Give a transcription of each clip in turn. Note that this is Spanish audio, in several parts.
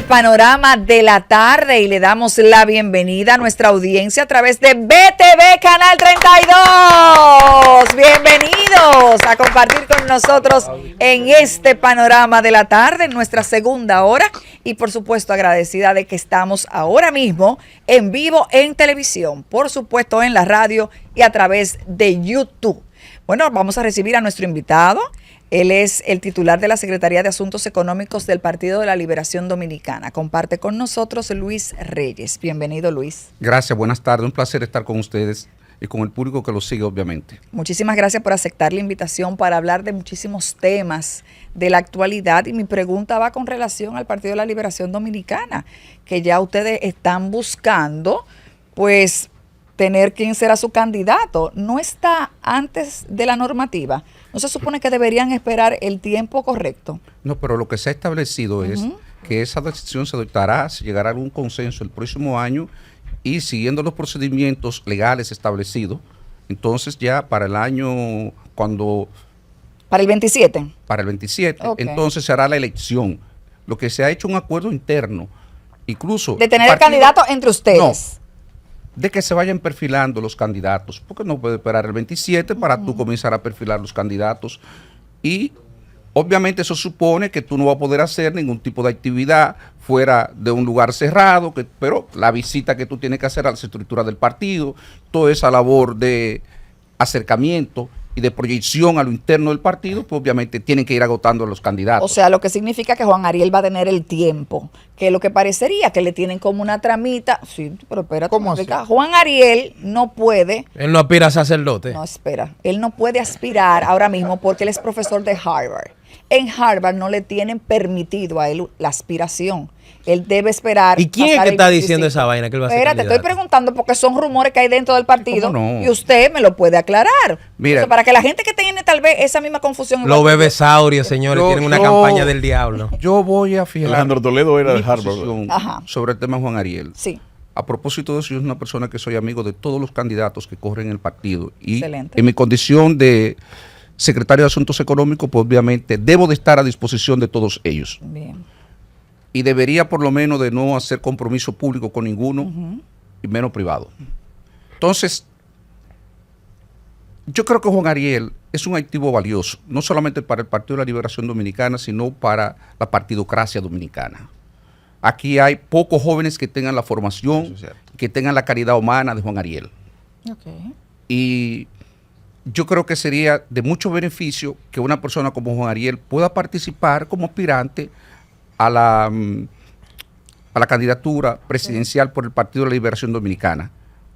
Panorama de la tarde y le damos la bienvenida a nuestra audiencia a través de BTV Canal 32. Bienvenidos a compartir con nosotros en este Panorama de la tarde, en nuestra segunda hora, y por supuesto agradecida de que estamos ahora mismo en vivo en televisión, por supuesto en la radio y a través de YouTube. Bueno, vamos a recibir a nuestro invitado. Él es el titular de la Secretaría de Asuntos Económicos del Partido de la Liberación Dominicana. Comparte con nosotros Luis Reyes. Bienvenido, Luis. Gracias, buenas tardes. Un placer estar con ustedes y con el público que lo sigue, obviamente. Muchísimas gracias por aceptar la invitación para hablar de muchísimos temas de la actualidad. Y mi pregunta va con relación al Partido de la Liberación Dominicana, que ya ustedes están buscando, pues, tener quién será su candidato. ¿No está antes de la normativa? ¿No se supone que deberían esperar el tiempo correcto? No, pero lo que se ha establecido es que esa decisión se adoptará, se llegará a algún consenso el próximo año y siguiendo los procedimientos legales establecidos. Entonces ya para el año, cuando... ¿Para el 27? Para el 27, okay. Entonces se hará la elección. Lo que se ha hecho un acuerdo interno, incluso... ¿De tener el candidato entre ustedes? No. De que se vayan perfilando los candidatos, porque no puede esperar el 27 para tú comenzar a perfilar los candidatos. Y obviamente eso supone que tú no vas a poder hacer ningún tipo de actividad fuera de un lugar cerrado, pero la visita que tú tienes que hacer a las estructuras del partido, toda esa labor de acercamiento y de proyección a lo interno del partido, pues obviamente tienen que ir agotando a los candidatos. O sea, lo que significa que Juan Ariel va a tener el tiempo, que lo que parecería que le tienen como una tramita. Sí, pero espérate. ¿Cómo así? Juan Ariel no puede... Él no aspira a sacerdote. No, espera. Él no puede aspirar ahora mismo porque él es profesor de Harvard. En Harvard no le tienen permitido a él la aspiración. Él debe esperar. ¿Y quién es que está diciendo esa vaina que él va a ser Espérate, candidato? estoy preguntando porque son rumores que hay dentro del partido. ¿Cómo no? Y usted me lo puede aclarar. Mira, o sea, para que la gente que tiene tal vez esa misma confusión. Los bebesaurios, señores, tienen una campaña del diablo. Yo voy a fijar Alejandro Toledo era mi de Harvard. posición sobre el tema Juan Ariel. Sí. A propósito de eso, yo soy una persona que soy amigo de todos los candidatos que corren el partido. Y excelente. En mi condición de secretario de Asuntos Económicos, pues obviamente debo de estar a disposición de todos ellos. Bien. Y debería por lo menos de no hacer compromiso público con ninguno, y menos privado. Entonces, yo creo que Juan Ariel es un activo valioso, no solamente para el Partido de la Liberación Dominicana, sino para la partidocracia dominicana. Aquí hay pocos jóvenes que tengan la formación, que tengan la calidad humana de Juan Ariel. Okay. Y yo creo que sería de mucho beneficio que una persona como Juan Ariel pueda participar como aspirante a la candidatura presidencial por el Partido de la Liberación Dominicana.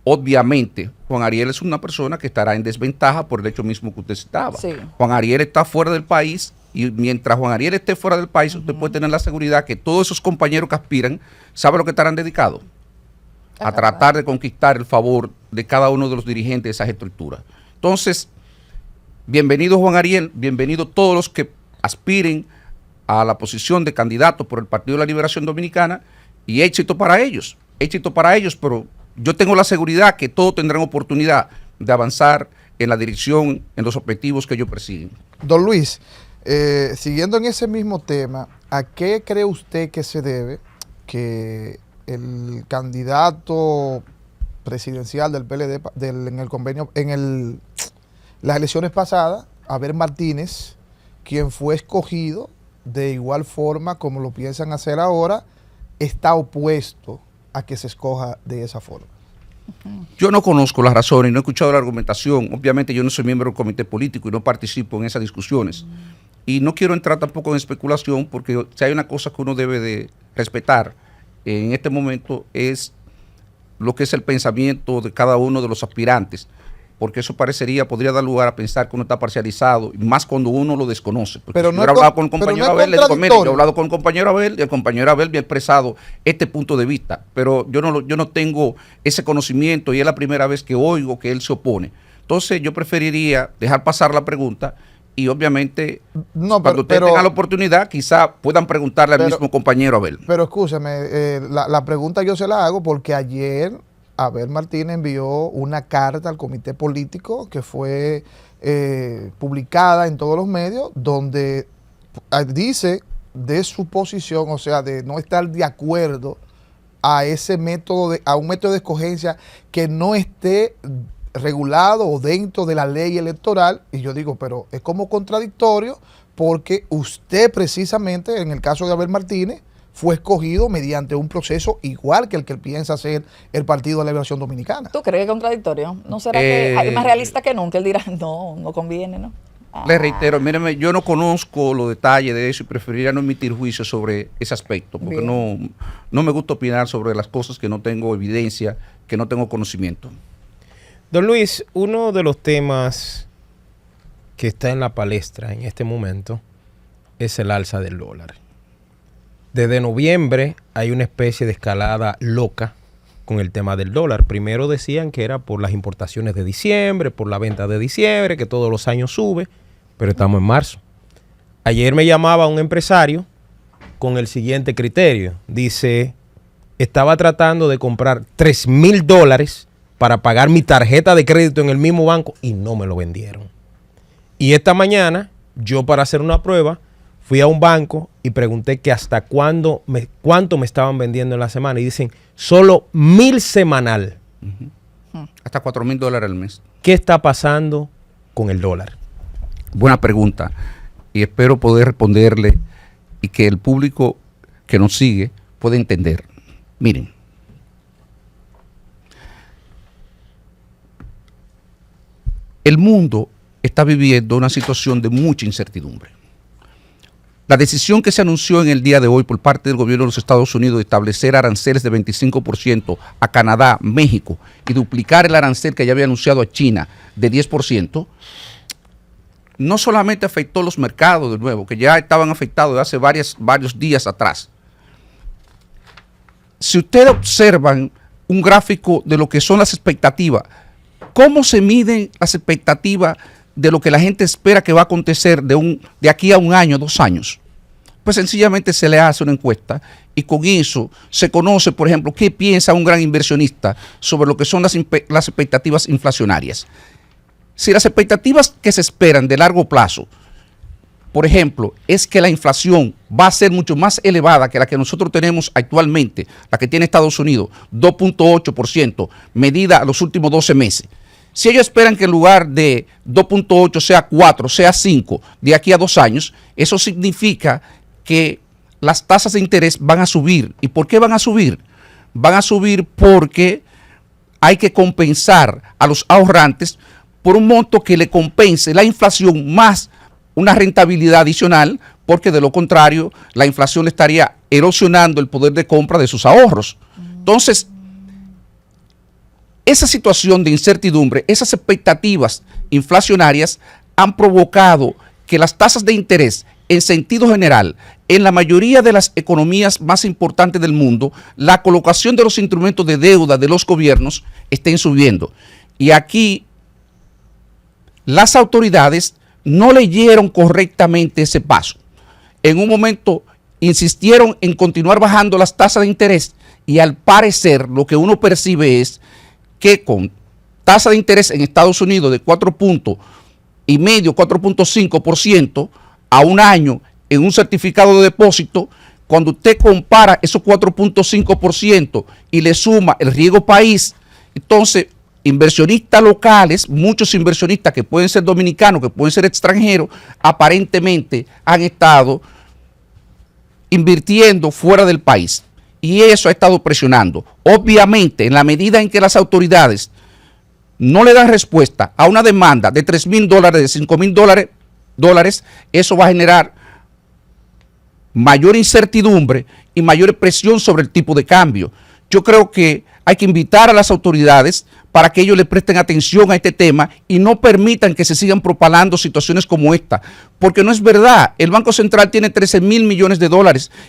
Obviamente, Juan Ariel es una persona que estará en desventaja por el hecho mismo que usted citaba. Sí. Juan Ariel está fuera del país y mientras Juan Ariel esté fuera del país, usted puede tener la seguridad que todos esos compañeros que aspiran, ¿sabe lo que estarán dedicados? A tratar de conquistar el favor de cada uno de los dirigentes de esas estructuras. Entonces, bienvenido Juan Ariel, bienvenido todos los que aspiren a la posición de candidato por el Partido de la Liberación Dominicana y éxito para ellos, pero yo tengo la seguridad que todos tendrán oportunidad de avanzar en la dirección, en los objetivos que ellos persiguen. Don Luis, siguiendo en ese mismo tema, ¿a qué cree usted que se debe que el candidato presidencial del PLD en el convenio, las elecciones pasadas, Abel Martínez, quien fue escogido de igual forma como lo piensan hacer ahora, está opuesto a que se escoja de esa forma? Yo no conozco las razones, no he escuchado la argumentación. Obviamente yo no soy miembro del comité político y no participo en esas discusiones. Y no quiero entrar tampoco en especulación porque si hay una cosa que uno debe de respetar en este momento es lo que es el pensamiento de cada uno de los aspirantes, porque eso podría dar lugar a pensar que uno está parcializado, y más cuando uno lo desconoce. Pero yo he hablado con el compañero Abel, le digo, mire, yo he hablado con el compañero Abel, y el compañero Abel me ha expresado este punto de vista, pero yo no tengo ese conocimiento y es la primera vez que oigo que él se opone. Entonces yo preferiría dejar pasar la pregunta y obviamente cuando ustedes tengan la oportunidad quizá puedan preguntarle al mismo compañero Abel. Pero escúchame, la pregunta yo se la hago porque ayer Abel Martínez envió una carta al comité político que fue publicada en todos los medios donde dice de su posición, o sea, de no estar de acuerdo a ese método, a un método de escogencia que no esté regulado o dentro de la ley electoral. Y yo digo, pero es como contradictorio, porque usted precisamente, en el caso de Abel Martínez, fue escogido mediante un proceso igual que el que piensa hacer el Partido de la Liberación Dominicana. ¿Tú crees que es contradictorio? ¿No será que hay más realista que nunca? Él dirá, no conviene, ¿no? Le reitero, míreme, yo no conozco los detalles de eso y preferiría no emitir juicio sobre ese aspecto, porque no me gusta opinar sobre las cosas que no tengo evidencia, que no tengo conocimiento. Don Luis, uno de los temas que está en la palestra en este momento es el alza del dólar. Desde noviembre hay una especie de escalada loca con el tema del dólar. Primero decían que era por las importaciones de diciembre, por la venta de diciembre, que todos los años sube, pero estamos en marzo. Ayer me llamaba un empresario con el siguiente criterio. Dice, estaba tratando de comprar $3,000 para pagar mi tarjeta de crédito en el mismo banco y no me lo vendieron. Y esta mañana, yo para hacer una prueba, fui a un banco y pregunté que hasta cuánto me estaban vendiendo en la semana. Y dicen, solo 1,000 semanal. Hasta $4,000 al mes. ¿Qué está pasando con el dólar? Buena pregunta. Y espero poder responderle y que el público que nos sigue pueda entender. Miren. El mundo está viviendo una situación de mucha incertidumbre. La decisión que se anunció en el día de hoy por parte del gobierno de los Estados Unidos de establecer aranceles de 25% a Canadá, México y duplicar el arancel que ya había anunciado a China de 10%, no solamente afectó los mercados de nuevo, que ya estaban afectados de hace varios días atrás. Si ustedes observan un gráfico de lo que son las expectativas, ¿cómo se miden las expectativas de lo que la gente espera que va a acontecer de aquí a un año, 2 años? Pues sencillamente se le hace una encuesta y con eso se conoce, por ejemplo, qué piensa un gran inversionista sobre lo que son las expectativas inflacionarias. Si las expectativas que se esperan de largo plazo, por ejemplo, es que la inflación va a ser mucho más elevada que la que nosotros tenemos actualmente, la que tiene Estados Unidos, 2.8%, medida a los últimos 12 meses. Si ellos esperan que en lugar de 2.8 sea 4, sea 5 de aquí a 2 años, eso significa que las tasas de interés van a subir. ¿Y por qué van a subir? Van a subir porque hay que compensar a los ahorrantes por un monto que le compense la inflación más una rentabilidad adicional, porque de lo contrario la inflación le estaría erosionando el poder de compra de sus ahorros. Entonces, esa situación de incertidumbre, esas expectativas inflacionarias han provocado que las tasas de interés en sentido general, en la mayoría de las economías más importantes del mundo, la colocación de los instrumentos de deuda de los gobiernos estén subiendo. Y aquí las autoridades no leyeron correctamente ese paso. En un momento insistieron en continuar bajando las tasas de interés y al parecer lo que uno percibe es que con tasa de interés en Estados Unidos de 4.5, 4.5% a un año en un certificado de depósito, cuando usted compara esos 4.5% y le suma el riesgo país, entonces inversionistas locales, muchos inversionistas que pueden ser dominicanos, que pueden ser extranjeros, aparentemente han estado invirtiendo fuera del país. Y eso ha estado presionando. Obviamente, en la medida en que las autoridades no le dan respuesta a una demanda de $3,000, de $5,000, eso va a generar mayor incertidumbre y mayor presión sobre el tipo de cambio. Yo creo que hay que invitar a las autoridades para que ellos le presten atención a este tema y no permitan que se sigan propalando situaciones como esta, porque no es verdad. El Banco Central tiene $13,000 millones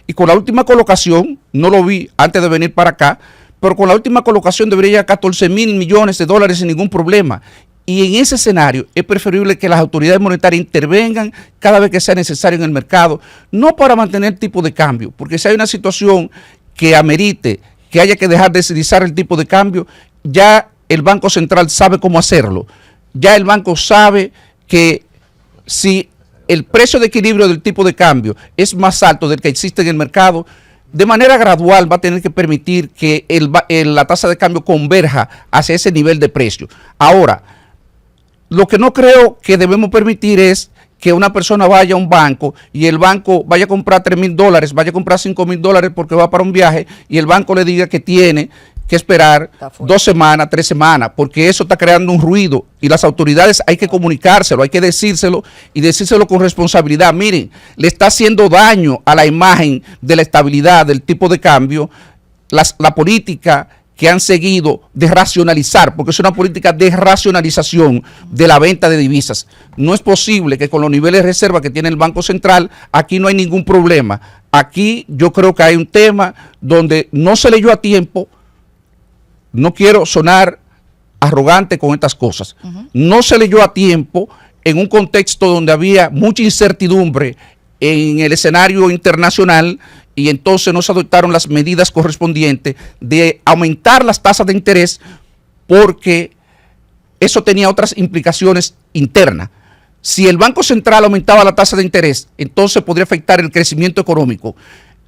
y con la última colocación, no lo vi antes de venir para acá, pero con la última colocación debería llegar a $14,000 millones sin ningún problema. Y en ese escenario es preferible que las autoridades monetarias intervengan cada vez que sea necesario en el mercado, no para mantener el tipo de cambio, porque si hay una situación que amerite que haya que dejar de deslizar el tipo de cambio, ya el Banco Central sabe cómo hacerlo. Ya el banco sabe que si el precio de equilibrio del tipo de cambio es más alto del que existe en el mercado, de manera gradual va a tener que permitir que la tasa de cambio converja hacia ese nivel de precio. Ahora, lo que no creo que debemos permitir es que una persona vaya a un banco y el banco vaya a comprar $3,000, vaya a comprar $5,000 porque va para un viaje y el banco le diga que tiene que esperar 2 semanas, 3 semanas, porque eso está creando un ruido y las autoridades hay que comunicárselo, hay que decírselo y decírselo con responsabilidad. Miren, le está haciendo daño a la imagen de la estabilidad del tipo de cambio la política que han seguido de racionalizar, porque es una política de racionalización de la venta de divisas. No es posible que con los niveles de reserva que tiene el Banco Central, aquí no hay ningún problema. Aquí yo creo que hay un tema donde no se leyó a tiempo. No quiero sonar arrogante con estas cosas. No se leyó a tiempo en un contexto donde había mucha incertidumbre en el escenario internacional y entonces no se adoptaron las medidas correspondientes de aumentar las tasas de interés porque eso tenía otras implicaciones internas. Si el Banco Central aumentaba la tasa de interés, entonces podría afectar el crecimiento económico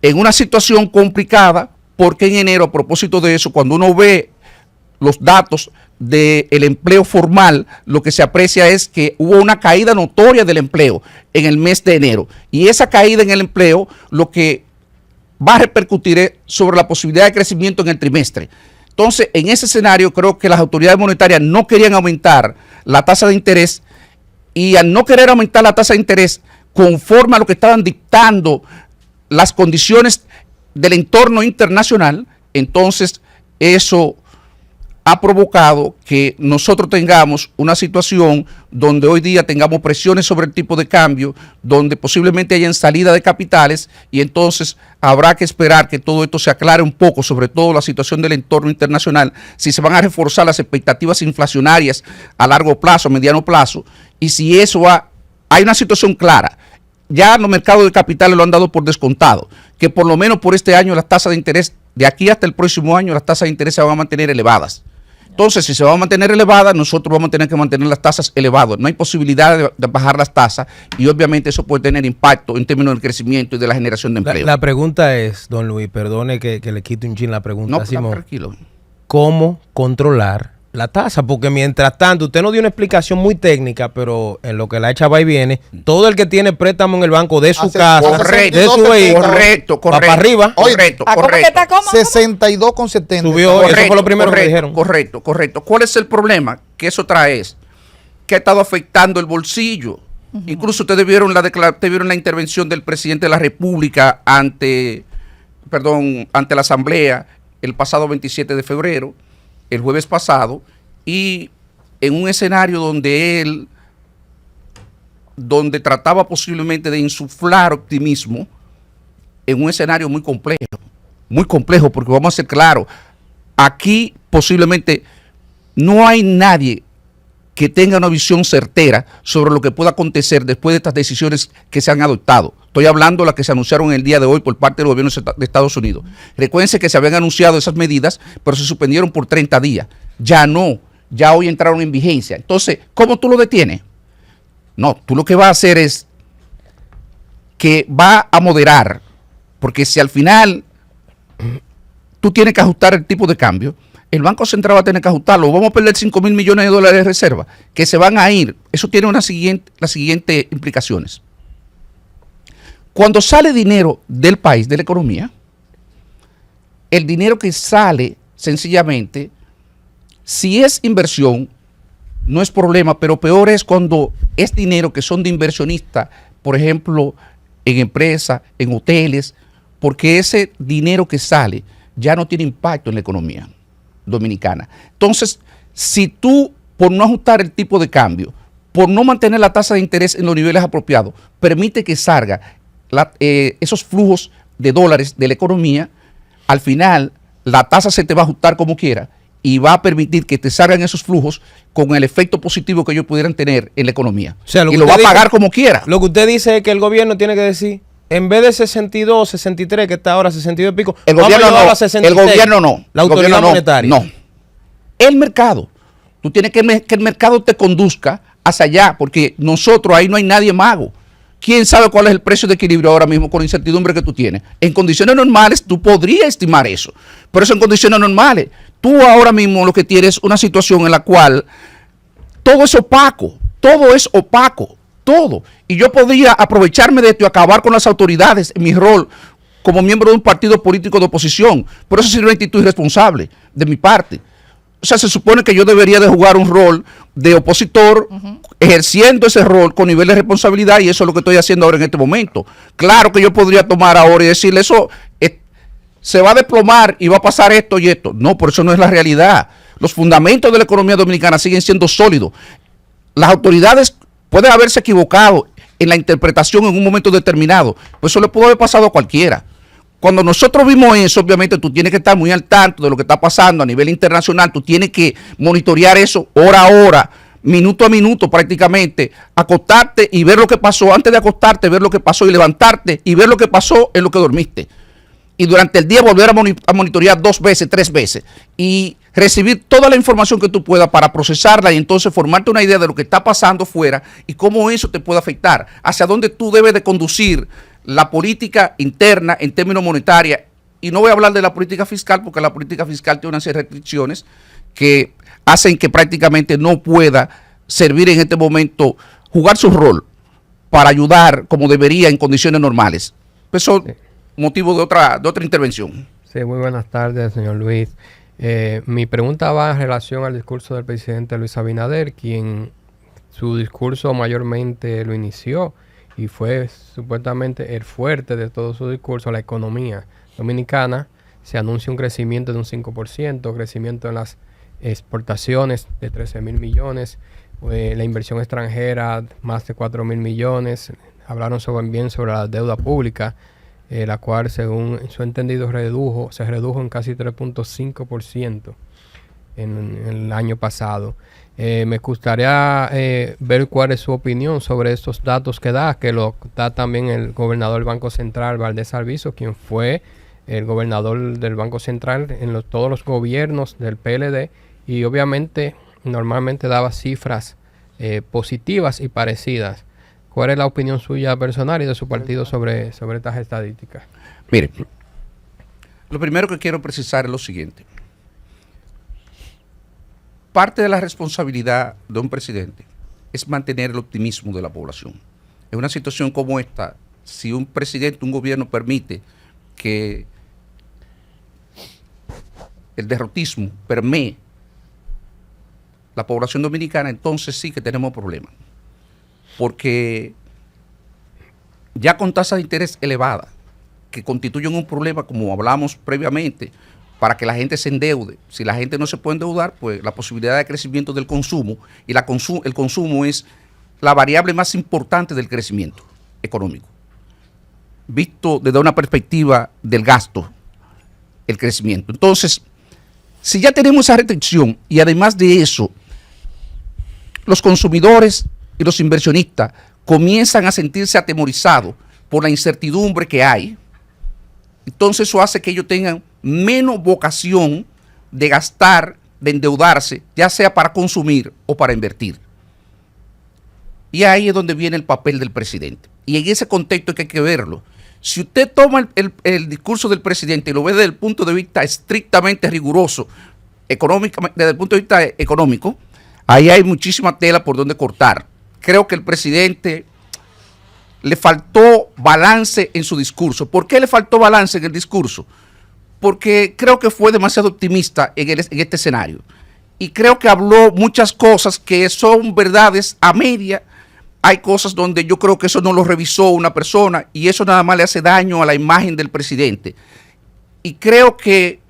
en una situación complicada, porque en enero, a propósito de eso, cuando uno ve los datos del empleo formal, lo que se aprecia es que hubo una caída notoria del empleo en el mes de enero. Y esa caída en el empleo lo que va a repercutir sobre la posibilidad de crecimiento en el trimestre. Entonces, en ese escenario, creo que las autoridades monetarias no querían aumentar la tasa de interés y al no querer aumentar la tasa de interés conforme a lo que estaban dictando las condiciones del entorno internacional, entonces eso ha provocado que nosotros tengamos una situación donde hoy día tengamos presiones sobre el tipo de cambio, donde posiblemente hayan salida de capitales y entonces habrá que esperar que todo esto se aclare un poco, sobre todo la situación del entorno internacional, si se van a reforzar las expectativas inflacionarias a largo plazo, a mediano plazo, y si eso hay una situación clara. Ya los mercados de capitales lo han dado por descontado, que por lo menos por este año las tasas de interés, de aquí hasta el próximo año, las tasas de interés se van a mantener elevadas. Entonces, si se van a mantener elevadas, nosotros vamos a tener que mantener las tasas elevadas. No hay posibilidad de bajar las tasas y obviamente eso puede tener impacto en términos del crecimiento y de la generación de empleo. La pregunta es, don Luis, perdone que le quite un chin la pregunta. No, Simón, tranquilo. ¿cómo controlar la tasa? Porque mientras tanto, usted nos dio una explicación muy técnica, pero en lo que la echa va y viene, todo el que tiene préstamo en el banco de su casa, correcto, de su vehículo, correcto, va para arriba. Correcto, ¿Cómo que está? ¿Cómo? 62,70. Subió, eso fue lo primero que dijeron. Correcto. ¿Cuál es el problema que eso trae? Que ha estado afectando el bolsillo. Incluso ustedes vieron la intervención del presidente de la República ante la Asamblea el pasado 27 de febrero, el jueves pasado, y en un escenario donde trataba posiblemente de insuflar optimismo, en un escenario muy complejo, porque vamos a ser claros, aquí posiblemente no hay nadie que tenga una visión certera sobre lo que pueda acontecer después de estas decisiones que se han adoptado. Estoy hablando de las que se anunciaron el día de hoy por parte del gobierno de Estados Unidos. Recuérdense que se habían anunciado esas medidas, pero se suspendieron por 30 días. Ya no, ya hoy entraron en vigencia. Entonces, ¿cómo tú lo detienes? No, tú lo que vas a hacer es que va a moderar, porque si al final tú tienes que ajustar el tipo de cambio, el Banco Central va a tener que ajustarlo. Vamos a perder $5,000 millones de reserva que se van a ir. Eso tiene las siguientes implicaciones. Cuando sale dinero del país, de la economía, el dinero que sale sencillamente, si es inversión, no es problema, pero peor es cuando es dinero que son de inversionistas, por ejemplo, en empresas, en hoteles, porque ese dinero que sale ya no tiene impacto en la economía dominicana. Entonces, si tú, por no ajustar el tipo de cambio, por no mantener la tasa de interés en los niveles apropiados, permite que salga esos flujos de dólares de la economía, al final la tasa se te va a ajustar como quiera y va a permitir que te salgan esos flujos con el efecto positivo que ellos pudieran tener en la economía. O sea, y lo va a pagar como quiera. Lo que usted dice es que el gobierno tiene que decir, en vez de 62, 63, que está ahora 62 y pico, el gobierno no, a 66, el gobierno no. La autoridad monetaria. No. El mercado. Tú tienes que el mercado te conduzca hacia allá, porque nosotros ahí no hay nadie mago. ¿Quién sabe cuál es el precio de equilibrio ahora mismo con la incertidumbre que tú tienes? En condiciones normales tú podrías estimar eso, pero eso en condiciones normales. Tú ahora mismo lo que tienes es una situación en la cual todo es opaco, todo. Y yo podría aprovecharme de esto y acabar con las autoridades en mi rol como miembro de un partido político de oposición. Pero eso sería una actitud irresponsable de mi parte. O sea, se supone que yo debería de jugar un rol de opositor, ejerciendo ese rol con nivel de responsabilidad, y eso es lo que estoy haciendo ahora en este momento. Claro que yo podría tomar ahora y decirle eso, se va a desplomar y va a pasar esto y esto. No, por eso no es la realidad. Los fundamentos de la economía dominicana siguen siendo sólidos. Las autoridades pueden haberse equivocado en la interpretación en un momento determinado, pues eso le pudo haber pasado a cualquiera. Cuando nosotros vimos eso, obviamente tú tienes que estar muy al tanto de lo que está pasando a nivel internacional, tú tienes que monitorear eso hora a hora, minuto a minuto prácticamente, acostarte y ver lo que pasó, antes de acostarte ver lo que pasó y levantarte y ver lo que pasó en lo que dormiste. Y durante el día volver a monitorear 2 veces, 3 veces y recibir toda la información que tú puedas para procesarla y entonces formarte una idea de lo que está pasando fuera y cómo eso te puede afectar, hacia dónde tú debes de conducir la política interna en términos monetarios. Y no voy a hablar de la política fiscal porque la política fiscal tiene una serie de restricciones que hacen que prácticamente no pueda servir en este momento, jugar su rol para ayudar como debería en condiciones normales. Eso es motivo de otra intervención. Sí, muy buenas tardes, señor Luis. Mi pregunta va en relación al discurso del presidente Luis Abinader, quien su discurso mayormente lo inició y fue supuestamente el fuerte de todo su discurso, la economía dominicana. Se anuncia un crecimiento de un 5%, crecimiento en las exportaciones de 13,000 millones, la inversión extranjera más de 4,000 millones. Hablaron bien sobre la deuda pública, la cual, según su entendido, se redujo en casi 3.5% en el año pasado. Me gustaría ver cuál es su opinión sobre estos datos que lo da también el gobernador del Banco Central, Valdés Alviso, quien fue el gobernador del Banco Central en todos los gobiernos del PLD, y obviamente normalmente daba cifras positivas y parecidas. ¿Cuál es la opinión suya personal y de su partido sobre estas estadísticas? Mire, lo primero que quiero precisar es lo siguiente. Parte de la responsabilidad de un presidente es mantener el optimismo de la población. En una situación como esta, si un presidente, un gobierno permite que el derrotismo permee la población dominicana, entonces sí que tenemos problemas. Porque ya con tasas de interés elevadas, que constituyen un problema, como hablamos previamente, para que la gente se endeude. Si la gente no se puede endeudar, pues la posibilidad de crecimiento del consumo, y el consumo es la variable más importante del crecimiento económico. Visto desde una perspectiva del gasto, el crecimiento. Entonces, si ya tenemos esa restricción y además de eso, los consumidores y los inversionistas comienzan a sentirse atemorizados por la incertidumbre que hay, entonces eso hace que ellos tengan menos vocación de gastar, de endeudarse, ya sea para consumir o para invertir. Y ahí es donde viene el papel del presidente. Y en ese contexto hay que verlo. Si usted toma el discurso del presidente y lo ve desde el punto de vista estrictamente riguroso, desde el punto de vista económico, ahí hay muchísima tela por donde cortar. Creo que el presidente le faltó balance en su discurso. ¿Por qué le faltó balance en el discurso? Porque creo que fue demasiado optimista en este escenario. Y creo que habló muchas cosas que son verdades a media. Hay cosas donde yo creo que eso no lo revisó una persona y eso nada más le hace daño a la imagen del presidente. Y creo que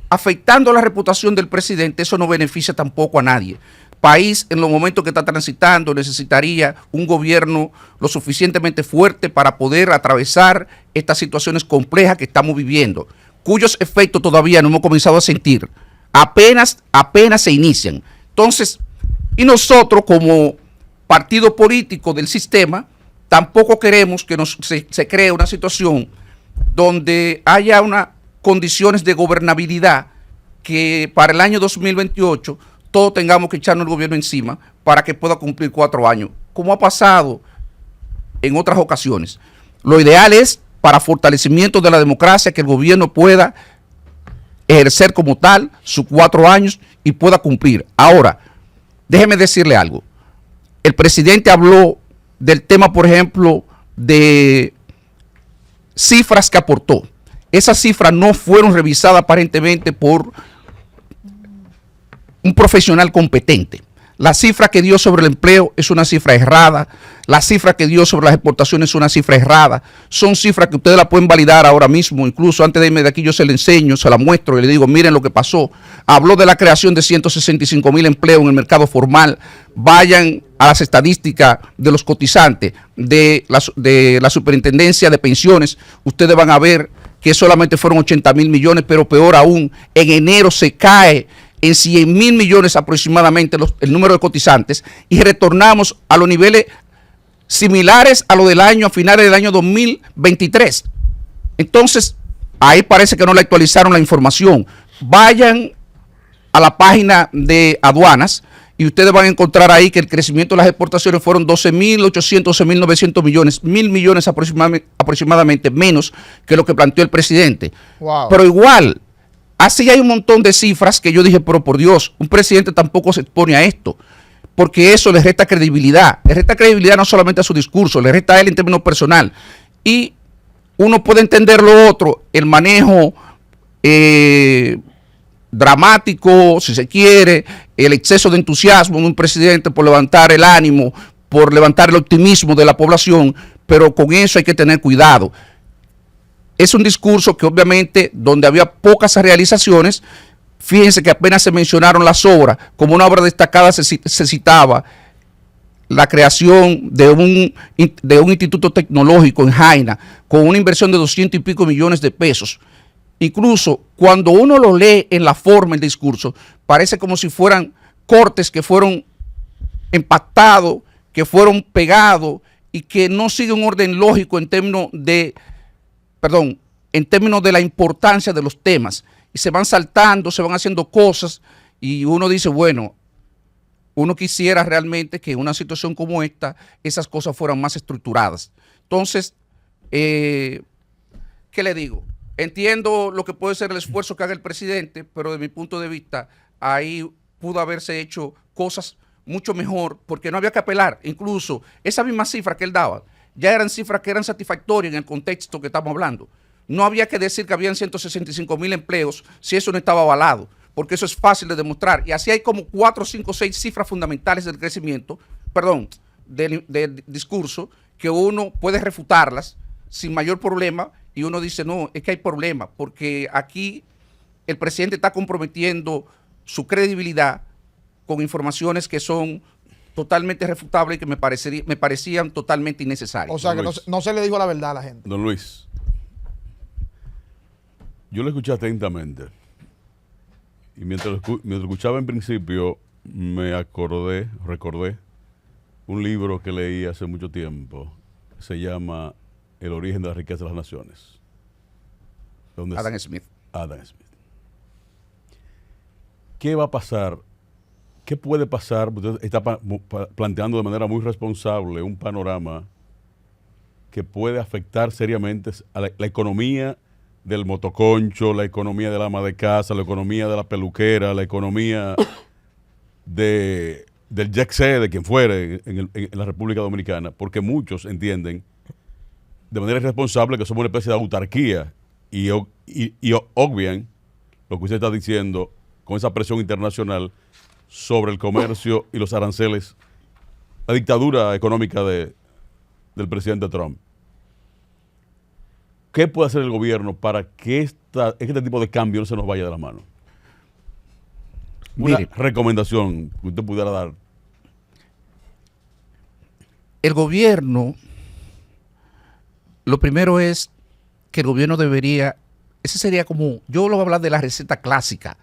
afectando la reputación del presidente, eso no beneficia tampoco a nadie. País en los momentos que está transitando necesitaría un gobierno lo suficientemente fuerte para poder atravesar estas situaciones complejas que estamos viviendo, cuyos efectos todavía no hemos comenzado a sentir, apenas se inician. Entonces, y nosotros como partido político del sistema tampoco queremos que se cree una situación donde haya unas condiciones de gobernabilidad que para el año 2028 todos tengamos que echarnos el gobierno encima para que pueda cumplir 4 años como ha pasado en otras ocasiones. Lo ideal es, para fortalecimiento de la democracia, que el gobierno pueda ejercer como tal sus 4 años y pueda cumplir. Ahora, déjeme decirle algo. El presidente habló del tema, por ejemplo, de cifras que aportó. Esas cifras no fueron revisadas aparentemente por un profesional competente. La cifra que dio sobre el empleo es una cifra errada. La cifra que dio sobre las exportaciones es una cifra errada. Son cifras que ustedes la pueden validar ahora mismo. Incluso antes de irme de aquí yo se la enseño, se la muestro y le digo, miren lo que pasó. Habló de la creación de 165,000 empleos en el mercado formal. Vayan a las estadísticas de los cotizantes de la Superintendencia de Pensiones. Ustedes van a ver que solamente fueron 80,000 millones, pero peor aún, en enero se cae en 100,000 millones aproximadamente el número de cotizantes y retornamos a los niveles similares a lo del año, a finales del año 2023. Entonces, ahí parece que no le actualizaron la información. Vayan a la página de aduanas y ustedes van a encontrar ahí que el crecimiento de las exportaciones fueron 12,800, 12,900 millones, 1,000 millones aproximadamente menos que lo que planteó el presidente. Wow. Pero igual, así hay un montón de cifras que yo dije, pero por Dios, un presidente tampoco se expone a esto, porque eso le resta credibilidad. Le resta credibilidad no solamente a su discurso, le resta a él en términos personal. Y uno puede entender lo otro, el manejo dramático, si se quiere, el exceso de entusiasmo de un presidente por levantar el ánimo, por levantar el optimismo de la población, pero con eso hay que tener cuidado. Es un discurso que obviamente donde había pocas realizaciones, fíjense que apenas se mencionaron las obras, como una obra destacada se citaba la creación de un instituto tecnológico en Jaina, con una inversión de 200 y pico millones de pesos. Incluso cuando uno lo lee en la forma, el discurso, parece como si fueran cortes que fueron empactados, que fueron pegados y que no siguen un orden lógico en términos de la importancia de los temas, y se van saltando, se van haciendo cosas, y uno dice, bueno, uno quisiera realmente que en una situación como esta, esas cosas fueran más estructuradas. Entonces, ¿qué le digo? Entiendo lo que puede ser el esfuerzo que haga el presidente, pero de mi punto de vista, ahí pudo haberse hecho cosas mucho mejor, porque no había que apelar. Incluso esa misma cifra que él daba, ya eran cifras que eran satisfactorias en el contexto que estamos hablando. No había que decir que habían 165,000 empleos si eso no estaba avalado, porque eso es fácil de demostrar. Y así hay como 4, 5, 6 cifras fundamentales del crecimiento, del discurso, que uno puede refutarlas sin mayor problema, y uno dice, no, es que hay problema, porque aquí el presidente está comprometiendo su credibilidad con informaciones que son totalmente refutables y que me parecían totalmente innecesarias. O sea, que no se le dijo la verdad a la gente. Don Luis, yo lo escuché atentamente y mientras lo escuchaba en principio recordé un libro que leí hace mucho tiempo, se llama El origen de la riqueza de las naciones. Adam Smith. ¿Qué va a pasar? ¿Qué puede pasar? Usted está planteando de manera muy responsable un panorama que puede afectar seriamente a la economía del motoconcho, la economía del ama de casa, la economía de la peluquera, la economía del jet set, de quien fuere en la República Dominicana, porque muchos entienden de manera irresponsable que somos una especie de autarquía y obvian lo que usted está diciendo con esa presión internacional sobre el comercio y los aranceles, la dictadura económica del presidente Trump. ¿Qué puede hacer el gobierno para que este tipo de cambio no se nos vaya de la mano? Una recomendación que usted pudiera dar. El gobierno, lo primero es que el gobierno debería, ese sería como, yo lo voy a hablar de la receta clásica,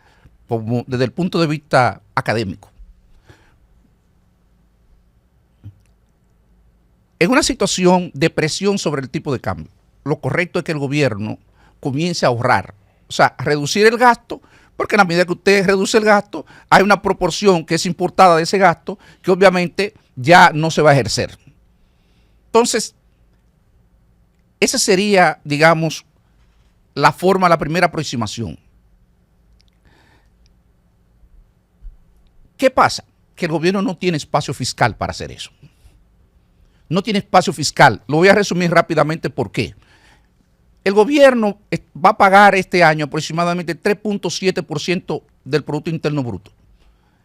como desde el punto de vista académico. En una situación de presión sobre el tipo de cambio, lo correcto es que el gobierno comience a ahorrar, o sea, a reducir el gasto, porque en la medida que usted reduce el gasto, hay una proporción que es importada de ese gasto, que obviamente ya no se va a ejercer. Entonces, esa sería, digamos, la primera aproximación. ¿Qué pasa? Que el gobierno no tiene espacio fiscal para hacer eso. No tiene espacio fiscal. Lo voy a resumir rápidamente por qué. El gobierno va a pagar este año aproximadamente 3.7% del Producto Interno Bruto.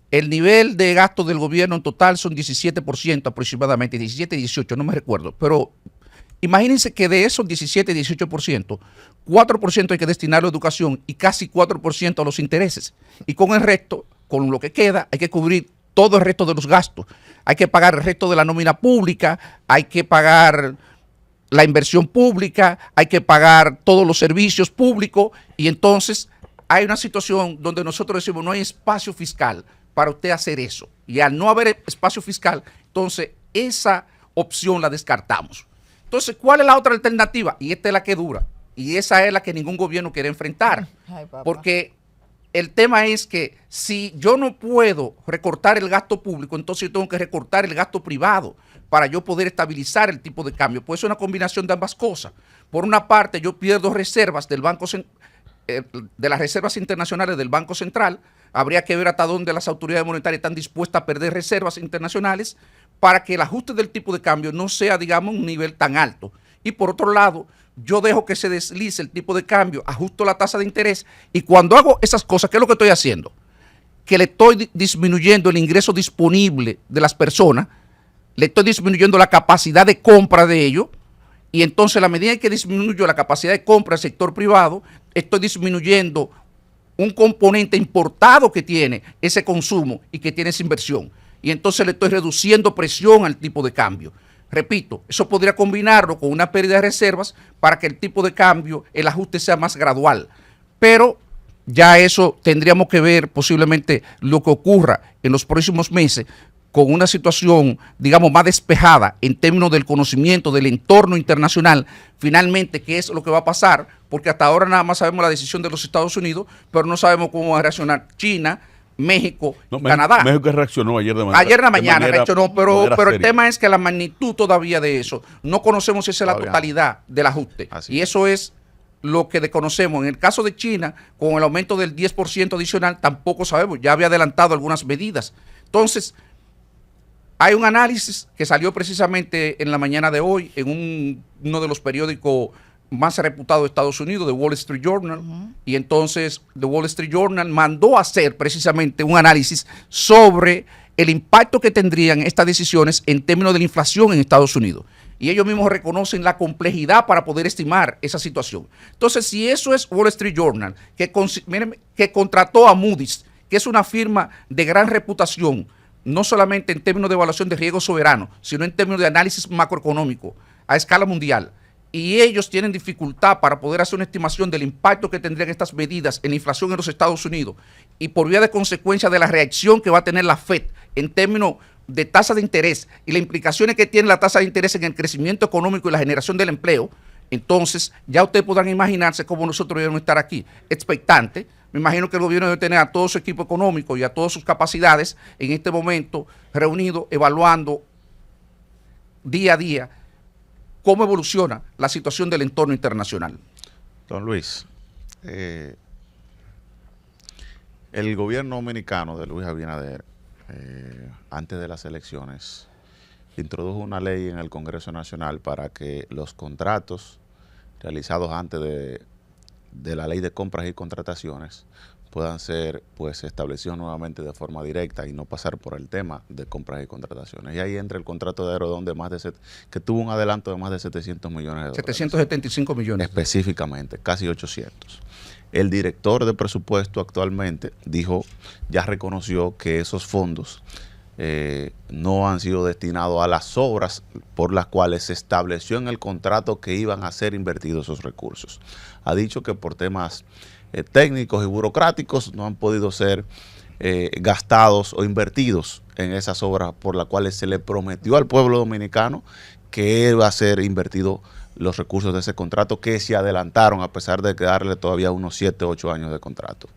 El nivel de gasto del gobierno en total son 17% aproximadamente, 17, 18, no me recuerdo. Pero imagínense que de esos 17, 18%, 4% hay que destinarlo a educación y casi 4% a los intereses. Y con el resto, con lo que queda, hay que cubrir todo el resto de los gastos. Hay que pagar el resto de la nómina pública, hay que pagar la inversión pública, hay que pagar todos los servicios públicos y entonces hay una situación donde nosotros decimos no hay espacio fiscal para usted hacer eso. Y al no haber espacio fiscal, entonces esa opción la descartamos. Entonces, ¿cuál es la otra alternativa? Y esta es la que dura. Y esa es la que ningún gobierno quiere enfrentar. Porque el tema es que si yo no puedo recortar el gasto público, entonces yo tengo que recortar el gasto privado para yo poder estabilizar el tipo de cambio. Pues es una combinación de ambas cosas. Por una parte, yo pierdo reservas del de las reservas internacionales del Banco Central. Habría que ver hasta dónde las autoridades monetarias están dispuestas a perder reservas internacionales para que el ajuste del tipo de cambio no sea, digamos, un nivel tan alto. Y por otro lado, yo dejo que se deslice el tipo de cambio, ajusto la tasa de interés y cuando hago esas cosas, ¿qué es lo que estoy haciendo? Que le estoy disminuyendo el ingreso disponible de las personas, le estoy disminuyendo la capacidad de compra de ellos y entonces a la medida que disminuyo la capacidad de compra del sector privado, estoy disminuyendo un componente importado que tiene ese consumo y que tiene esa inversión. Y entonces le estoy reduciendo presión al tipo de cambio. Repito, eso podría combinarlo con una pérdida de reservas para que el tipo de cambio, el ajuste sea más gradual. Pero ya eso tendríamos que ver posiblemente lo que ocurra en los próximos meses con una situación, digamos, más despejada en términos del conocimiento del entorno internacional, finalmente qué es lo que va a pasar, porque hasta ahora nada más sabemos la decisión de los Estados Unidos, pero no sabemos cómo va a reaccionar China, México, Canadá. México reaccionó ayer ayer en la mañana reaccionó, pero el tema es que la magnitud todavía de eso, no conocemos si esa es la totalidad del ajuste. Y eso es lo que desconocemos. En el caso de China, con el aumento del 10% adicional, tampoco sabemos, ya había adelantado algunas medidas. Entonces, hay un análisis que salió precisamente en la mañana de hoy en uno de los periódicos más reputados de Estados Unidos, The Wall Street Journal, y entonces The Wall Street Journal mandó a hacer precisamente un análisis sobre el impacto que tendrían estas decisiones en términos de la inflación en Estados Unidos. Y ellos mismos reconocen la complejidad para poder estimar esa situación. Entonces, si eso es Wall Street Journal, que contrató a Moody's, que es una firma de gran reputación, no solamente en términos de evaluación de riesgo soberano, sino en términos de análisis macroeconómico a escala mundial, y ellos tienen dificultad para poder hacer una estimación del impacto que tendrían estas medidas en la inflación en los Estados Unidos y por vía de consecuencia de la reacción que va a tener la FED en términos de tasa de interés y las implicaciones que tiene la tasa de interés en el crecimiento económico y la generación del empleo, entonces ya ustedes podrán imaginarse cómo nosotros debemos estar aquí expectantes. Me imagino que el gobierno debe tener a todo su equipo económico y a todas sus capacidades en este momento reunidos, evaluando día a día cómo evoluciona la situación del entorno internacional. Don Luis, el gobierno dominicano de Luis Abinader, antes de las elecciones, introdujo una ley en el Congreso Nacional para que los contratos realizados antes de la ley de compras y contrataciones puedan ser pues establecidos nuevamente de forma directa y no pasar por el tema de compras y contrataciones. Y ahí entra el contrato de Aerodón que tuvo un adelanto de más de 700 millones de dólares. 775 millones. Específicamente, casi 800. El director de presupuesto actualmente ya reconoció que esos fondos no han sido destinados a las obras por las cuales se estableció en el contrato que iban a ser invertidos esos recursos. Ha dicho que por temas técnicos y burocráticos no han podido ser gastados o invertidos en esas obras por las cuales se le prometió al pueblo dominicano que iba a ser invertido los recursos de ese contrato, que se adelantaron a pesar de quedarle todavía unos 7 o 8 años de contrato.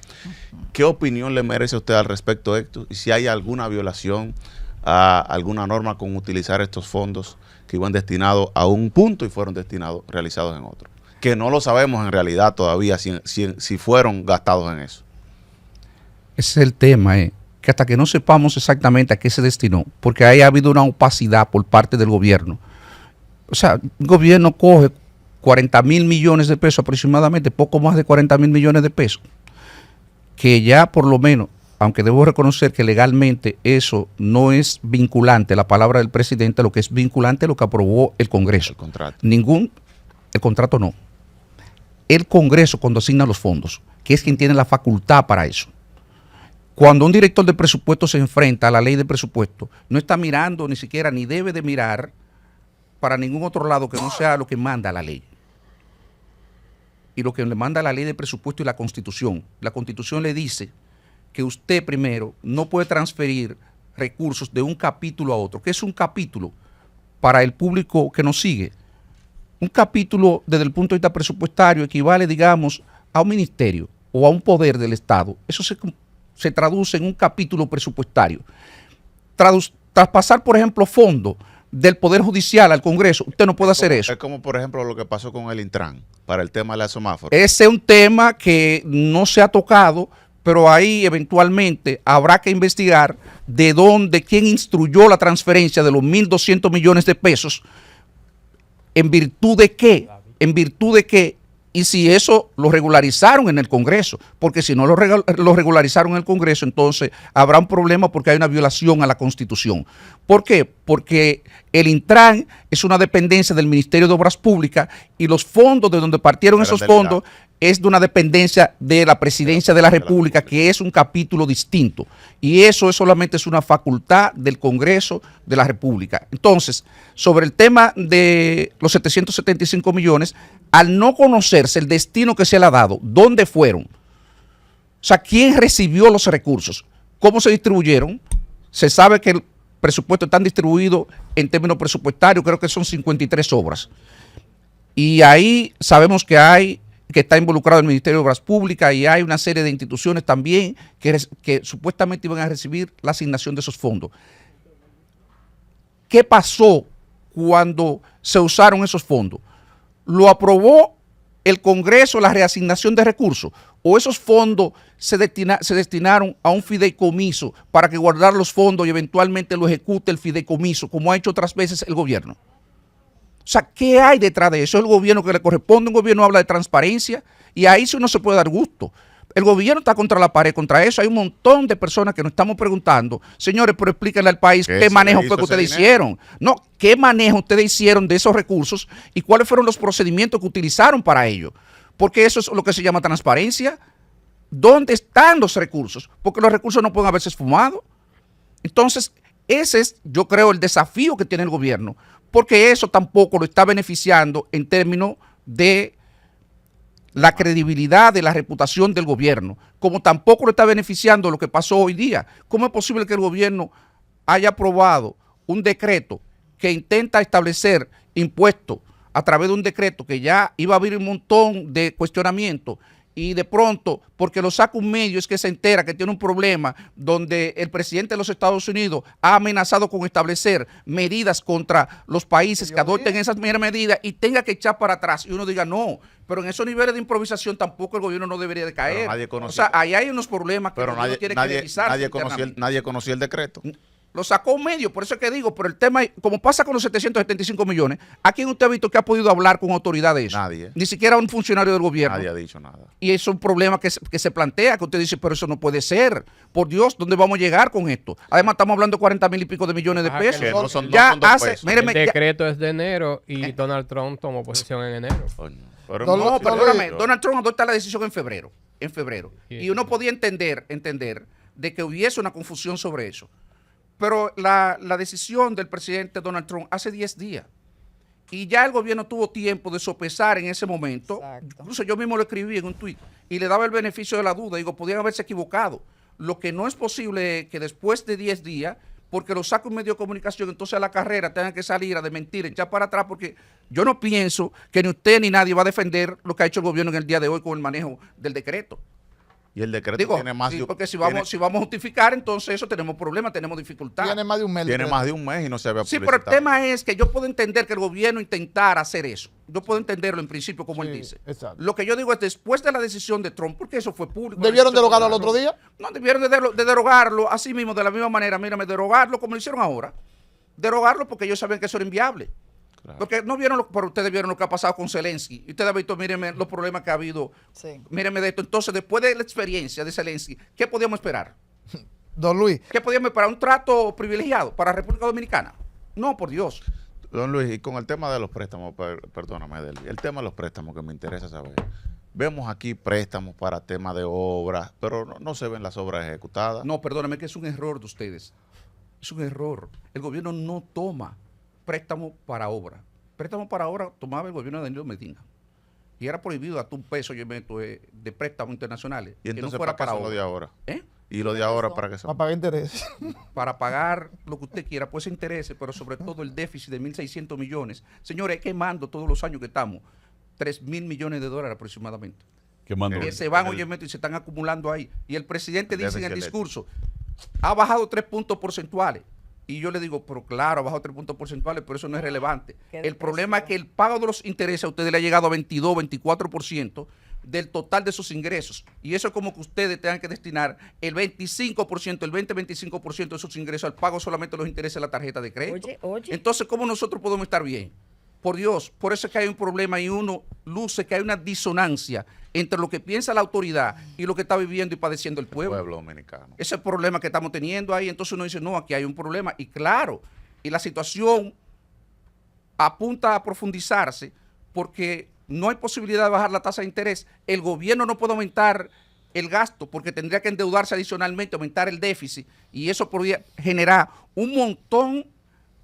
¿Qué opinión le merece a usted al respecto, Héctor? Y si hay alguna violación a alguna norma con utilizar estos fondos que iban destinados a un punto y fueron realizados en otro. Que no lo sabemos en realidad todavía si fueron gastados en eso. Ese es el tema, que hasta que no sepamos exactamente a qué se destinó, porque ahí ha habido una opacidad por parte del gobierno. O sea, el gobierno coge 40,000 millones de pesos aproximadamente, poco más de 40,000 millones de pesos, que ya por lo menos, aunque debo reconocer que legalmente eso no es vinculante, la palabra del presidente, lo que es vinculante es lo que aprobó el Congreso. El contrato. El contrato no. El Congreso cuando asigna los fondos, que es quien tiene la facultad para eso. Cuando un director de presupuesto se enfrenta a la ley de presupuesto, no está mirando ni siquiera, ni debe de mirar para ningún otro lado que no sea lo que manda la ley. Y lo que le manda la ley de presupuesto y la Constitución. La Constitución le dice que usted primero no puede transferir recursos de un capítulo a otro. ¿Qué es un capítulo? Para el público que nos sigue, un capítulo desde el punto de vista presupuestario equivale, digamos, a un ministerio o a un poder del Estado. Eso se traduce en un capítulo presupuestario. Traspasar, por ejemplo, fondos del Poder Judicial al Congreso, usted no puede hacer eso. Es como, por ejemplo, lo que pasó con el Intran para el tema de la semáforo. Ese es un tema que no se ha tocado, pero ahí eventualmente habrá que investigar de dónde, quién instruyó la transferencia de los 1.200 millones de pesos, en virtud de qué, y si eso lo regularizaron en el Congreso, porque si no lo regularizaron en el Congreso, entonces habrá un problema porque hay una violación a la Constitución. ¿Por qué? Porque el Intran es una dependencia del Ministerio de Obras Públicas y los fondos de donde partieron esos fondos es de una dependencia de la Presidencia de la República, que es un capítulo distinto. Y eso solamente es una facultad del Congreso de la República. Entonces, sobre el tema de los 775 millones, al no conocerse el destino que se le ha dado, ¿dónde fueron? O sea, ¿quién recibió los recursos? ¿Cómo se distribuyeron? Se sabe que el presupuesto está distribuido en términos presupuestarios, creo que son 53 obras. Y ahí sabemos que está involucrado el Ministerio de Obras Públicas y hay una serie de instituciones también que supuestamente iban a recibir la asignación de esos fondos. ¿Qué pasó cuando se usaron esos fondos? ¿Lo aprobó el Congreso la reasignación de recursos? ¿O esos fondos se destinaron a un fideicomiso para que guardar los fondos y eventualmente lo ejecute el fideicomiso, como ha hecho otras veces el gobierno? O sea, ¿qué hay detrás de eso? Es el gobierno que le corresponde. Un gobierno habla de transparencia y ahí sí uno se puede dar gusto. El gobierno está contra la pared, contra eso. Hay un montón de personas que nos estamos preguntando, señores, pero explíquenle al país qué manejo fue que ustedes hicieron. No, qué manejo ustedes hicieron de esos recursos y cuáles fueron los procedimientos que utilizaron para ello. Porque eso es lo que se llama transparencia. ¿Dónde están los recursos? Porque los recursos no pueden haberse esfumado. Entonces, ese es, yo creo, el desafío que tiene el gobierno, porque eso tampoco lo está beneficiando en términos de la credibilidad de la reputación del gobierno, como tampoco lo está beneficiando lo que pasó hoy día. ¿Cómo es posible que el gobierno haya aprobado un decreto que intenta establecer impuestos a través de un decreto que ya iba a haber un montón de cuestionamientos y de pronto, porque lo saca un medio, es que se entera que tiene un problema donde el presidente de los Estados Unidos ha amenazado con establecer medidas contra los países que adopten esas medidas y tenga que echar para atrás y uno diga no, pero en esos niveles de improvisación tampoco el gobierno no debería de caer. O sea, ahí hay unos problemas que uno tiene que revisar. Nadie conocía el decreto. Lo sacó un medio, por eso es que digo, pero el tema, como pasa con los 775 millones, ¿a quién usted ha visto que ha podido hablar con autoridad de eso? Nadie. Ni siquiera un funcionario del gobierno. Nadie ha dicho nada. Y es un problema que se plantea, que usted dice, pero eso no puede ser. Por Dios, ¿dónde vamos a llegar con esto? Además, estamos hablando de 40,000 y pico de millones de pesos. Que no son El decreto es de enero y Donald Trump tomó posesión en enero. No, perdóname, Donald Trump adopta la decisión en febrero. Y uno podía entender de que hubiese una confusión sobre eso. Pero la decisión del presidente Donald Trump hace 10 días. Y ya el gobierno tuvo tiempo de sopesar en ese momento. Exacto. Incluso yo mismo lo escribí en un tuit y le daba el beneficio de la duda. Digo, podían haberse equivocado. Lo que no es posible es que después de 10 días, porque lo saca un medio de comunicación, entonces a la carrera tengan que salir a desmentir, echar para atrás, porque yo no pienso que ni usted ni nadie va a defender lo que ha hecho el gobierno en el día de hoy con el manejo del decreto. Y el decreto Digo, tiene más sí, de porque si vamos a justificar, entonces eso tenemos problemas, tenemos dificultad. Tiene más de un mes. tiene más de un mes y no se había Sí, pero el publicitado. tema es que yo puedo entender que el gobierno intentara hacer eso. Yo puedo entenderlo en principio, como él Sí, dice. exacto. Lo que yo digo es, después de la decisión de Trump, porque eso fue público. ¿Debieron la decisión derogarlo de al otro día? No, debieron de derogarlo, así mismo, de la misma manera, mírame, derogarlo como lo hicieron ahora. Derogarlo porque ellos sabían que eso era inviable. Claro. Porque no vieron, pero ustedes vieron lo que ha pasado con Zelensky. Y ustedes han visto, mírenme, los problemas que ha habido. Sí. Mírenme de esto. Entonces, después de la experiencia de Zelensky, ¿qué podíamos esperar? Don Luis, ¿Qué podíamos esperar? ¿Un trato privilegiado para República Dominicana? No, por Dios. Don Luis, y con el tema de los préstamos, perdóname, Delvi, el tema de los préstamos que me interesa saber. Vemos aquí préstamos para temas de obras, pero no se ven las obras ejecutadas. No, perdóname, que es un error de ustedes. Es un error. El gobierno no toma préstamo para obra. Préstamo para obra tomaba el gobierno de Danilo Medina. Y era prohibido hasta un peso, yo meto, de préstamos internacionales. Y que no entonces, fuera ¿para qué para son lo de obra. ahora? ¿Eh? ¿Y lo de ahora para qué son? para pagar interés. Para pagar lo que usted quiera, pues intereses, pero sobre todo el déficit de 1.600 millones. Señores, quemando todos los años que estamos, 3.000 millones de dólares aproximadamente. Quemando. Que se van, oye, y se están acumulando ahí. Y el presidente dice en el déficit discurso, ha bajado 3 puntos porcentuales. Y yo le digo, pero claro, ha bajado 3 puntos porcentuales, pero eso no es relevante. Qué El problema es que el pago de los intereses a ustedes le ha llegado a 22, 24% del total de sus ingresos. Y eso es como que ustedes tengan que destinar el 25%, el 20-25% de sus ingresos al pago solamente de los intereses de la tarjeta de crédito. Oye. Entonces, ¿cómo nosotros podemos estar bien? Por Dios, por eso es que hay un problema y uno luce que hay una disonancia entre lo que piensa la autoridad y lo que está viviendo y padeciendo el pueblo. Pueblo dominicano. Ese problema que estamos teniendo ahí, entonces uno dice, no, aquí hay un problema. Y claro, y la situación apunta a profundizarse porque no hay posibilidad de bajar la tasa de interés. El gobierno no puede aumentar el gasto porque tendría que endeudarse adicionalmente, aumentar el déficit, y eso podría generar un montón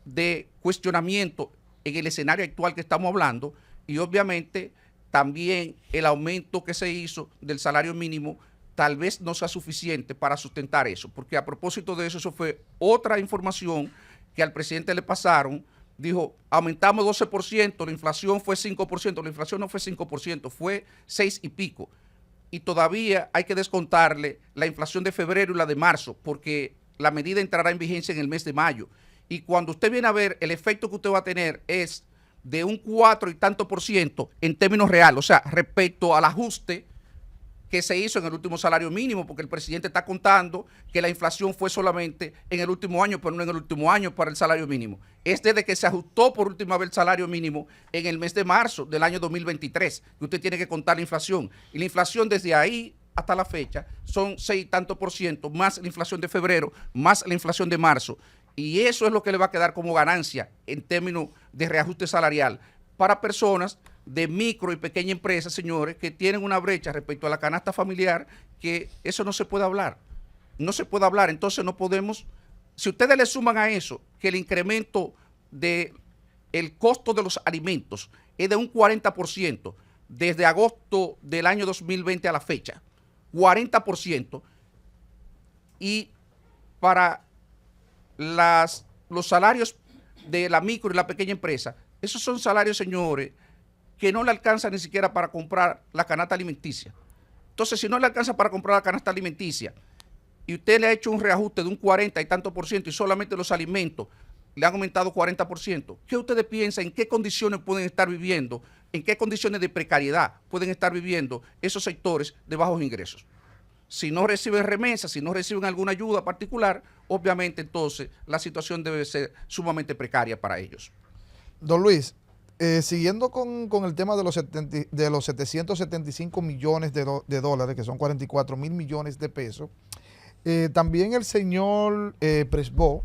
de cuestionamientos en el escenario actual que estamos hablando, y obviamente también el aumento que se hizo del salario mínimo tal vez no sea suficiente para sustentar eso, porque a propósito de eso, eso fue otra información que al presidente le pasaron. Dijo, aumentamos 12%, la inflación fue 5%, la inflación no fue 5%, fue 6 y pico. Y todavía hay que descontarle la inflación de febrero y la de marzo, porque la medida entrará en vigencia en el mes de mayo. Y cuando usted viene a ver, el efecto que usted va a tener es de un 4 y tanto por ciento en términos reales, o sea, respecto al ajuste que se hizo en el último salario mínimo, porque el presidente está contando que la inflación fue solamente en el último año, pero no en el último año para el salario mínimo. Es desde que se ajustó por última vez el salario mínimo en el mes de marzo del año 2023, que usted tiene que contar la inflación. Y la inflación desde ahí hasta la fecha son 6 y tanto por ciento, más la inflación de febrero, más la inflación de marzo. Y eso es lo que le va a quedar como ganancia en términos de reajuste salarial para personas de micro y pequeña empresa, señores, que tienen una brecha respecto a la canasta familiar, que eso no se puede hablar. No se puede hablar, entonces no podemos. Si ustedes le suman a eso que el incremento del costo de los alimentos es de un 40% desde agosto del año 2020 a la fecha, 40%, y para los salarios de la micro y la pequeña empresa, esos son salarios, señores, que no le alcanza ni siquiera para comprar la canasta alimenticia. Entonces, si no le alcanza para comprar la canasta alimenticia y usted le ha hecho un reajuste de un 40 y tanto por ciento y solamente los alimentos le han aumentado 40%, ¿qué ustedes piensan? ¿En qué condiciones pueden estar viviendo? ¿En qué condiciones de precariedad pueden estar viviendo esos sectores de bajos ingresos? Si no reciben remesas, si no reciben alguna ayuda particular, obviamente entonces la situación debe ser sumamente precaria para ellos. Don Luis, siguiendo con el tema de los 775 millones de dólares, que son 44 mil millones de pesos, también el señor Presbó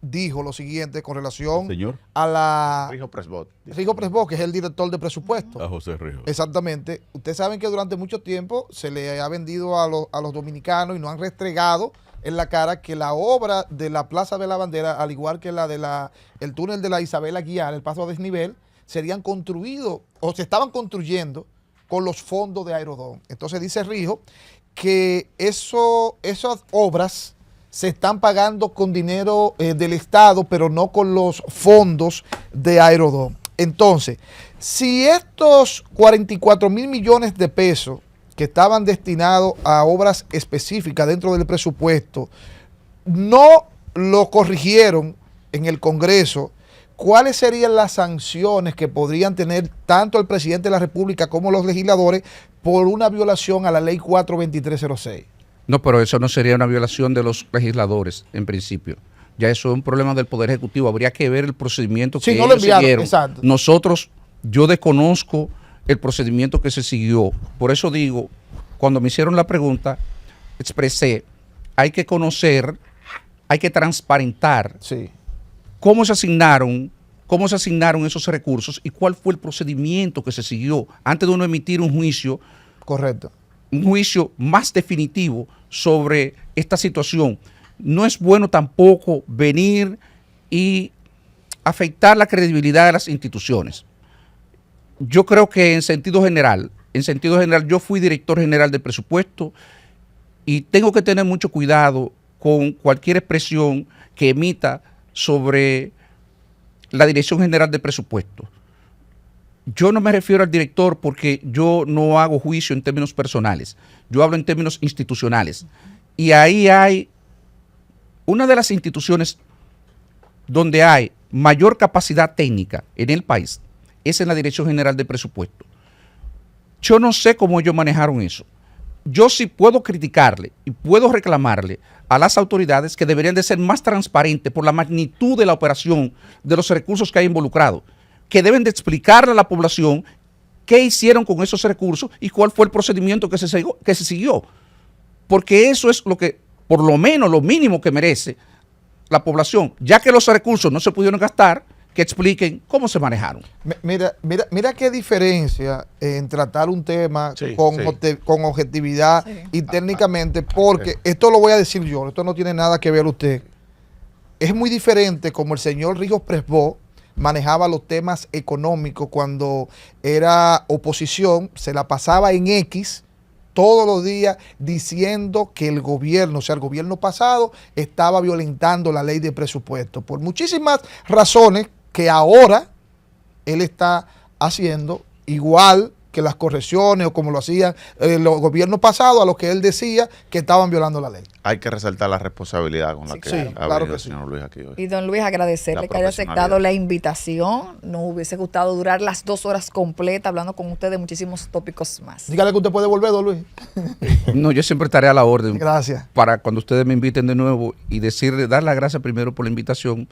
dijo lo siguiente con relación Señor. a la... Rijo Presbot. Rijo Presbó, que es el director de presupuesto. A José Rijo. Exactamente. Ustedes saben que durante mucho tiempo se le ha vendido a los dominicanos y nos han restregado en la cara que la obra de la Plaza de la Bandera, al igual que la de el túnel de la Isabela Guiar, el paso a desnivel, serían construidos o se estaban construyendo con los fondos de Aerodón. Entonces dice Rijo que esas obras se están pagando con dinero del Estado, pero no con los fondos de Aerodón. Entonces, si estos 44 mil millones de pesos que estaban destinados a obras específicas dentro del presupuesto, no lo corrigieron en el Congreso, ¿cuáles serían las sanciones que podrían tener tanto el presidente de la República como los legisladores por una violación a la ley 42306? No, pero eso no sería una violación de los legisladores, en principio. Ya eso es un problema del Poder Ejecutivo. Habría que ver el procedimiento que Sí, no lo ellos enviaron, siguieron. exacto. Nosotros, yo desconozco el procedimiento que se siguió. Por eso digo, cuando me hicieron la pregunta, expresé, hay que conocer, hay que transparentar Sí. cómo se asignaron esos recursos y cuál fue el procedimiento que se siguió antes de uno emitir un juicio más definitivo sobre esta situación. No es bueno tampoco venir y afectar la credibilidad de las instituciones. Yo creo que en sentido general, yo fui director general de presupuesto y tengo que tener mucho cuidado con cualquier expresión que emita sobre la Dirección General de Presupuesto. Yo no me refiero al director porque yo no hago juicio en términos personales, yo hablo en términos institucionales. Y ahí hay una de las instituciones donde hay mayor capacidad técnica en el país, es en la Dirección General de Presupuesto. Yo no sé cómo ellos manejaron eso. Yo sí puedo criticarle y puedo reclamarle a las autoridades que deberían de ser más transparentes por la magnitud de la operación, de los recursos que hay involucrados, que deben de explicarle a la población qué hicieron con esos recursos y cuál fue el procedimiento que se siguió. Porque eso es lo que, por lo menos, lo mínimo que merece la población. Ya que los recursos no se pudieron gastar, que expliquen cómo se manejaron. Mira qué diferencia en tratar un tema Sí, con, sí. con objetividad y técnicamente, porque esto lo voy a decir yo, esto no tiene nada que ver usted. Es muy diferente como el señor Ríos Presbó manejaba los temas económicos cuando era oposición, se la pasaba en X todos los días diciendo que el gobierno, o sea, el gobierno pasado estaba violentando la ley de presupuesto por muchísimas razones que ahora él está haciendo igual que las correcciones o como lo hacían los gobiernos pasados a los que él decía que estaban violando la ley. Hay que resaltar la responsabilidad con la Sí, que claro. ha Claro venido que el señor Luis aquí hoy. Y don Luis, agradecerle La que haya aceptado profesionalidad. la invitación. Nos hubiese gustado durar las 2 horas completas hablando con usted de muchísimos tópicos más. Dígale que usted puede volver, don Luis. No, yo siempre estaré a la orden. Gracias. Para cuando ustedes me inviten de nuevo y dar las gracias primero por la invitación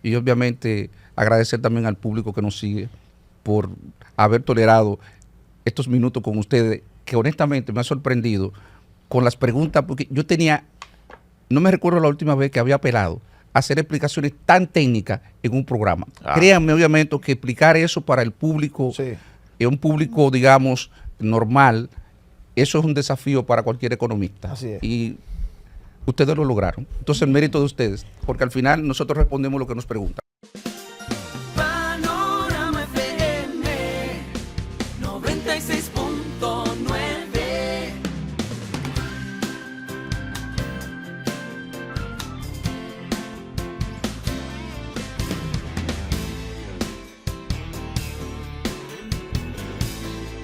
y obviamente agradecer también al público que nos sigue por haber tolerado estos minutos con ustedes, que honestamente me ha sorprendido con las preguntas, porque yo no me recuerdo la última vez que había apelado a hacer explicaciones tan técnicas en un programa. Créanme, obviamente, que explicar eso para el público, un público, digamos, normal, eso es un desafío para cualquier economista. Así es. Y ustedes lo lograron. Entonces, el mérito de ustedes, porque al final nosotros respondemos lo que nos preguntan. Panorama FM 96.9